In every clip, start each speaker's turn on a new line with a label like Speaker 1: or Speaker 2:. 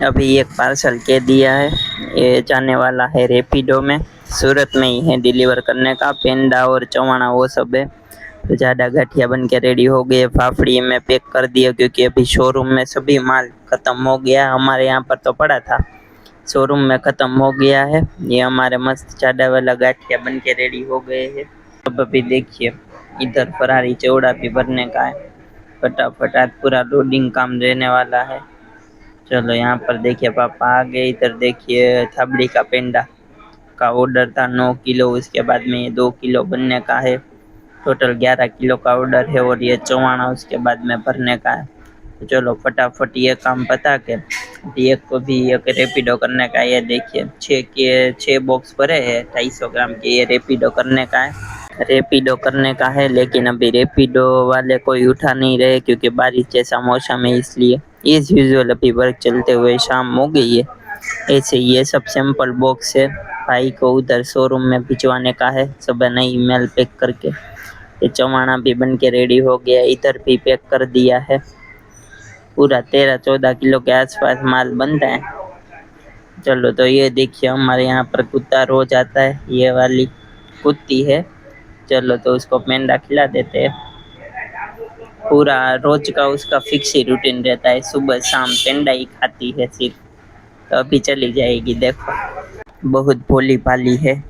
Speaker 1: अभी एक पार्सल के दिया है, ये जाने वाला है रैपिडो में, सूरत में ही है डिलीवर करने का। पेंडा और चवाणा वो सब है। तो ज़्यादा गाठिया बन के रेडी हो गए। फाफड़ी में पैक कर दिया क्योंकि अभी शोरूम में सभी माल ख़त्म हो गया। हमारे यहाँ पर तो पड़ा था, शोरूम में ख़त्म हो गया है। ये हमारे मस्त चाडा वाला गाठिया बन के रेडी हो गए हैं। अब अभी देखिए इधर फरारी चौड़ा भी भरने का है। फटाफट आज पूरा लोडिंग काम रहने वाला है। चलो यहाँ पर देखिए पापा आ गए। इधर देखिए थाबड़ी का पेंडा का ऑर्डर था 9 किलो, उसके बाद में ये 2 किलो बनने का है। टोटल 11 किलो का ऑर्डर है और ये चवाणा उसके बाद में भरने का है। तो चलो फटाफट ये काम बता के एक को भी एक रैपिडो करने का है। ये देखिए 6 बॉक्स भरे हैं 250 ग्राम के। ये रैपिडो करने का है, रैपिडो करने का है। लेकिन अभी रैपिडो वाले कोई उठा नहीं रहे क्योंकि बारिश जैसा मौसम है, इसलिए एज यूजुअल अभी वर्क चलते हुए शाम हो गई है। ऐसे ये सब सैंपल बॉक्स है, भाई को उधर शोरूम में भिजवाने का है सुबह नई मेल पैक करके। ये चवाणा भी बन के रेडी हो गया, इधर भी पैक कर दिया है। पूरा 13-14 किलो के आसपास माल बनता है। चलो तो ये देखिए हमारे यहाँ पर कुत्ता रोज आता है, ये वाली कुत्ती है। चलो तो उसको पेंडा खिला देते हैं। पूरा रोज का उसका फिक्स ही रूटीन रहता है, सुबह शाम पेंडा ही खाती है सिर्फ। तो अभी चली जाएगी, देखो बहुत भोली भाली है,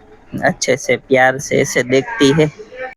Speaker 1: अच्छे से प्यार से ऐसे देखती है।